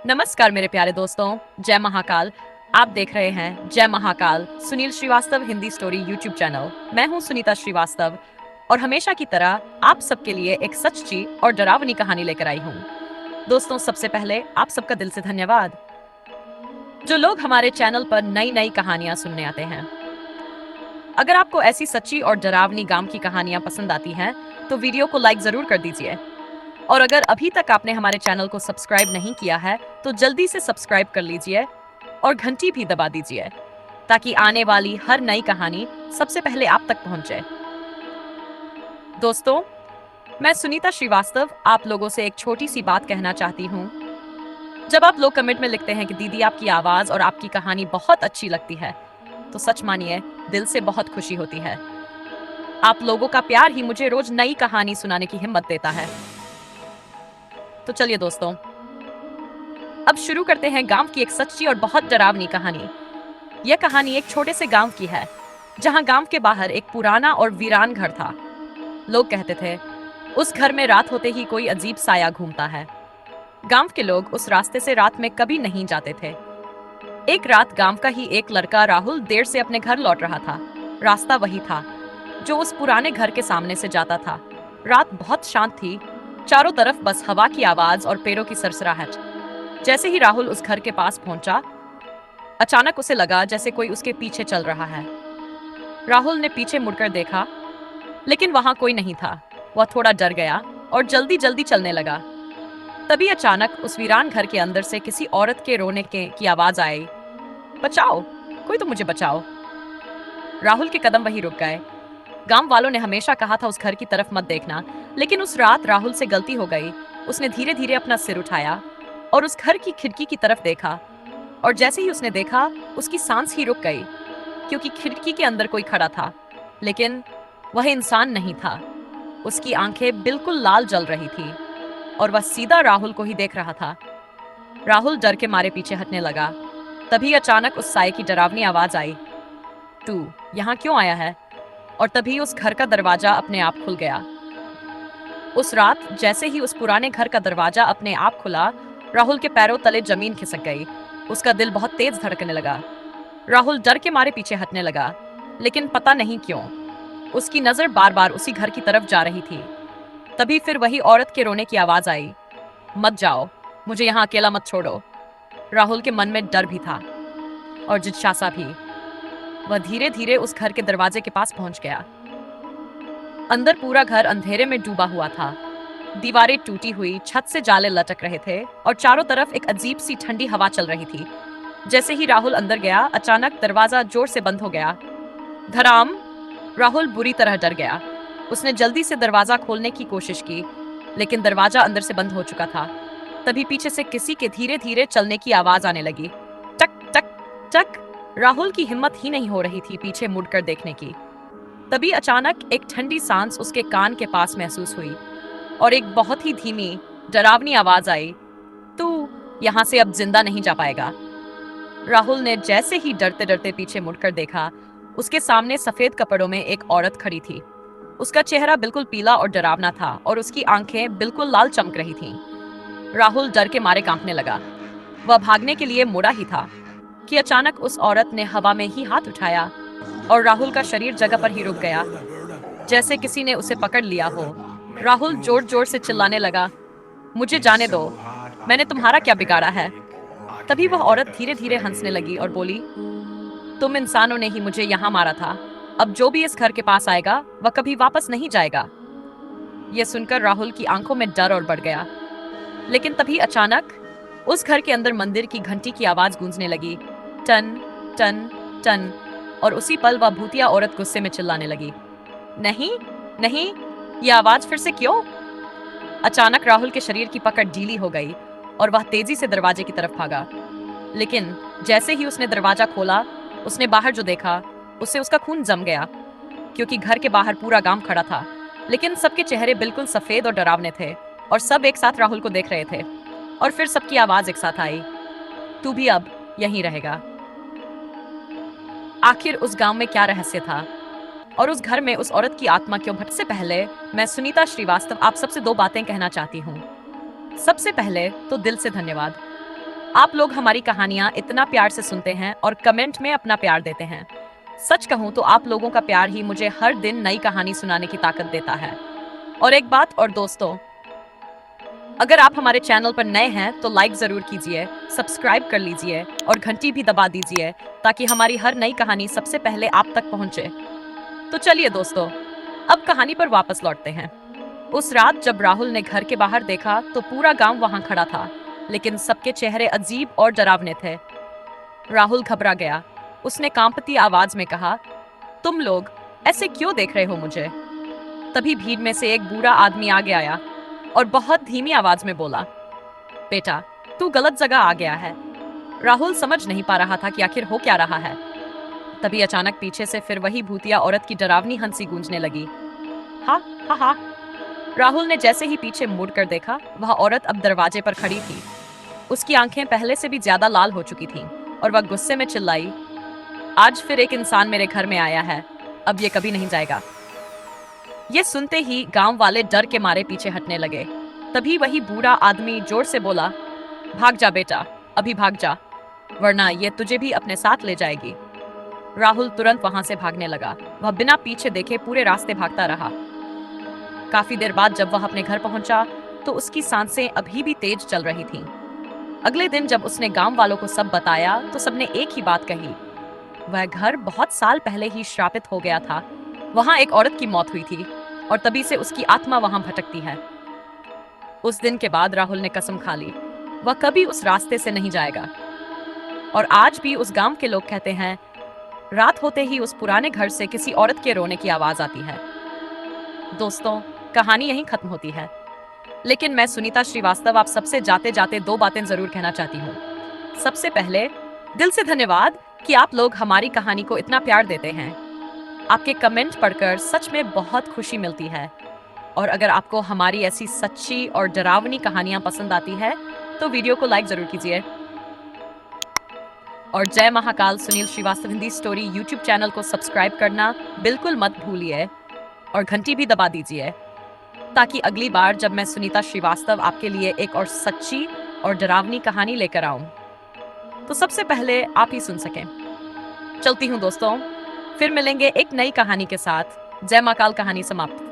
नमस्कार मेरे प्यारे दोस्तों। जय महाकाल। आप देख रहे हैं Jai Mahakal Sunil Shrivastava Hindi story YouTube channel. मैं हूं सुनीता श्रीवास्तव और हमेशा की तरह आप सबके लिए एक सच्ची और डरावनी कहानी लेकर आई हूं। दोस्तों, सबसे पहले आप सबका दिल से धन्यवाद जो लोग हमारे चैनल पर नई नई कहानियां सुनने आते हैं। अगर आपको ऐसी सच्ची और डरावनी गांव की कहानियां पसंद आती हैं तो वीडियो को लाइक जरूर कर दीजिए। और अगर अभी तक आपने हमारे चैनल को सब्सक्राइब नहीं किया है तो जल्दी से सब्सक्राइब कर लीजिए और घंटी भी दबा दीजिए ताकि आने वाली हर नई कहानी सबसे पहले आप तक पहुंचे। दोस्तों, मैं सुनीता श्रीवास्तव आप लोगों से एक छोटी सी बात कहना चाहती हूँ। जब आप लोग कमेंट में लिखते हैं कि दीदी आपकी आवाज और आपकी कहानी बहुत अच्छी लगती है, तो सच मानिए दिल से बहुत खुशी होती है। आप लोगों का प्यार ही मुझे रोज नई कहानी सुनाने की हिम्मत देता है। तो चलिए दोस्तों, अब शुरू करते हैं गांव की एक सच्ची और बहुत डरावनी कहानी। यह कहानी एक छोटे से गांव की है जहां गांव के बाहर एक पुराना और वीरान घर था। लोग कहते थे उस घर में रात होते ही कोई अजीब साया घूमता है। गांव के लोग उस रास्ते से रात में कभी नहीं जाते थे। एक रात गांव का ही एक लड़का राहुल देर से अपने घर लौट रहा था। रास्ता वही था जो उस पुराने घर के सामने से जाता था। रात बहुत शांत थी, चारों तरफ बस हवा की आवाज और पेड़ों की सरसराहट। जैसे ही राहुल उस घर के पास पहुंचा, अचानक उसे लगा जैसे कोई उसके पीछे चल रहा है। राहुल ने पीछे मुड़कर देखा, लेकिन वहां कोई नहीं था। वह थोड़ा डर गया और जल्दी जल्दी चलने लगा। तभी अचानक उस वीरान घर के अंदर से किसी औरत के रोने की आवाज आई। बचाओ, कोई तो मुझे बचाओ। राहुल के कदम वहीं रुक गए। गांव वालों ने हमेशा कहा था उस घर की तरफ मत देखना, लेकिन उस रात राहुल से गलती हो गई। उसने धीरे धीरे अपना सिर उठाया और उस घर की खिड़की की तरफ देखा। और जैसे ही उसने देखा, उसकी सांस ही रुक गई, क्योंकि खिड़की के अंदर कोई खड़ा था, लेकिन वह इंसान नहीं था। उसकी आंखें बिल्कुल लाल जल रही थी और वह सीधा राहुल को ही देख रहा था। राहुल डर के मारे पीछे हटने लगा। तभी अचानक उस साये की डरावनी आवाज आई, तू यहाँ क्यों आया है? और तभी उस घर का दरवाजा अपने आप खुल गया। उस रात जैसे ही उस पुराने घर का दरवाजा अपने आप खुला, राहुल के पैरों तले जमीन खिसक गई। उसका दिल बहुत तेज धड़कने लगा। राहुल डर के मारे पीछे हटने लगा, लेकिन पता नहीं क्यों उसकी नजर बार बार उसी घर की तरफ जा रही थी। तभी फिर वही औरत के रोने की आवाज आई, मत जाओ, मुझे यहाँ अकेला मत छोड़ो। राहुल के मन में डर भी था और जिज्ञासा भी। वह धीरे धीरे उस घर के दरवाजे के पास पहुंच गया। अंदर पूरा घर अंधेरे में डूबा हुआ था। दीवारें टूटी हुई, छत से जाले लटक रहे थे और चारों तरफ एक अजीब सी ठंडी हवा चल रही थी। जैसे ही राहुल अंदर गया, अचानक दरवाजा जोर से बंद हो गया। धड़ाम! राहुल बुरी तरह डर गया। उसने जल्दी से दरवाजा खोलने की कोशिश की, लेकिन दरवाजा अंदर से बंद हो चुका था। तभी पीछे से किसी के धीरे धीरे चलने की आवाज आने लगी। टक टक टक! राहुल की हिम्मत ही नहीं हो रही थी पीछे मुड़कर देखने की। तभी अचानक एक ठंडी सांस उसके कान के पास महसूस हुई और एक बहुत ही धीमी डरावनी आवाज आई, तू यहाँ से अब जिंदा नहीं जा पाएगा। राहुल ने जैसे ही डरते डरते पीछे मुड़कर देखा, उसके सामने सफेद कपड़ों में एक औरत खड़ी थी। उसका चेहरा बिल्कुल पीला और डरावना था और उसकी आंखें बिल्कुल लाल चमक रही थीं। राहुल डर के मारे कांपने लगा। वह भागने के लिए मुड़ा ही था कि अचानक उस औरत ने हवा में ही हाथ उठाया और राहुल का शरीर जगह पर ही रुक गया, जैसे किसी ने उसे पकड़ लिया हो। राहुल जोर जोर से चिल्लाने लगा, मुझे जाने दो, मैंने तुम्हारा क्या बिगाड़ा है? तभी वह औरत धीरे धीरे हंसने लगी और बोली, तुम इंसानों ने ही मुझे यहाँ मारा था। अब जो भी इस घर के पास आएगा वह कभी वापस नहीं जाएगा। यह सुनकर राहुल की आंखों में डर और बढ़ गया। लेकिन तभी अचानक उस घर के अंदर मंदिर की घंटी की आवाज गूंजने लगी, टन टन टन। और उसी पल वह भूतिया औरत गुस्से में चिल्लाने लगी, नहीं नहीं, यह आवाज फिर से क्यों? अचानक राहुल के शरीर की पकड़ ढीली हो गई और वह तेजी से दरवाजे की तरफ भागा। लेकिन जैसे ही उसने दरवाजा खोला, उसने बाहर जो देखा उससे उसका खून जम गया, क्योंकि घर के बाहर पूरा गांव खड़ा था, लेकिन सबके चेहरे बिल्कुल सफेद और डरावने थे और सब एक साथ राहुल को देख रहे थे। और फिर सबकी आवाज एक साथ आई, तू भी अब यहीं रहेगा। आखिर उस गांव में क्या रहस्य था और उस घर में उस औरत की आत्मा क्यों भटक? से पहले मैं सुनीता श्रीवास्तव आप सबसे दो बातें कहना चाहती हूँ। सबसे पहले तो दिल से धन्यवाद। आप लोग हमारी कहानियां इतना प्यार से सुनते हैं और कमेंट में अपना प्यार देते हैं। सच कहूं तो आप लोगों का प्यार ही मुझे हर दिन नई कहानी सुनाने की ताकत देता है। और एक बात और दोस्तों, अगर आप हमारे चैनल पर नए हैं तो लाइक जरूर कीजिए, सब्सक्राइब कर लीजिए और घंटी भी दबा दीजिए ताकि हमारी हर नई कहानी सबसे पहले आप तक पहुंचे। तो चलिए दोस्तों, अब कहानी पर वापस लौटते हैं। उस रात जब राहुल ने घर के बाहर देखा तो पूरा गांव वहां खड़ा था, लेकिन सबके चेहरे अजीब और डरावने थे। राहुल घबरा गया। उसने कांपती आवाज में कहा, तुम लोग ऐसे क्यों देख रहे हो मुझे? तभी भीड़ में से एक बूढ़ा आदमी आगे आया और बहुत धीमी आवाज में बोला, बेटा, तू गलत जगह आ गया है। राहुल समझ नहीं पा रहा था कि आखिर हो क्या रहा है। तभी अचानक पीछे से फिर वही भूतिया औरत की डरावनी हंसी गूंजने लगी। हा हा हा। राहुल ने जैसे ही पीछे मुड़कर देखा, वह औरत अब दरवाजे पर खड़ी थी। उसकी आंखें पहले से भी ज्यादा लाल हो चुकी थीं और वह गुस्से में चिल्लाई, आज फिर एक इंसान मेरे घर में आया है, अब ये कभी नहीं जाएगा। ये सुनते ही गांव वाले डर के मारे पीछे हटने लगे। तभी वही बूढ़ा आदमी जोर से बोला, भाग जा बेटा, अभी भाग जा, वरना ये तुझे भी अपने साथ ले जाएगी। राहुल तुरंत वहां से भागने लगा। वह बिना पीछे देखे पूरे रास्ते भागता रहा। काफी देर बाद जब वह अपने घर पहुंचा तो उसकी सांसें अभी भी तेज चल रही थीं। अगले दिन जब उसने गांव वालों को सब बताया तो सबने एक ही बात कही, वह घर बहुत साल पहले ही श्रापित हो गया था। वहां एक औरत की मौत हुई थी और तभी से उसकी आत्मा वहां भटकती है। उस दिन के बाद राहुल ने कसम खा ली, वह कभी उस रास्ते से नहीं जाएगा। और आज भी उस गांव के लोग कहते हैं, रात होते ही उस पुराने घर से किसी औरत के रोने की आवाज आती है। दोस्तों, कहानी यहीं खत्म होती है, लेकिन मैं सुनीता श्रीवास्तव आप सबसे जाते जाते दो बातें जरूर कहना चाहती हूँ। सबसे पहले, दिल से धन्यवाद कि आप लोग हमारी कहानी को इतना प्यार देते हैं। आपके कमेंट पढ़कर सच में बहुत खुशी मिलती है। और अगर आपको हमारी ऐसी सच्ची और डरावनी कहानियां पसंद आती है तो वीडियो को लाइक जरूर कीजिए। और Jai Mahakal Sunil Shrivastava Hindi story YouTube channel को सब्सक्राइब करना बिल्कुल मत भूलिए और घंटी भी दबा दीजिए ताकि अगली बार जब मैं सुनीता श्रीवास्तव आपके लिए एक और सच्ची और डरावनी कहानी लेकर आऊं तो सबसे पहले आप ही सुन सकें। चलती हूं दोस्तों, फिर मिलेंगे एक नई कहानी के साथ। जय महाकाल। कहानी समाप्त।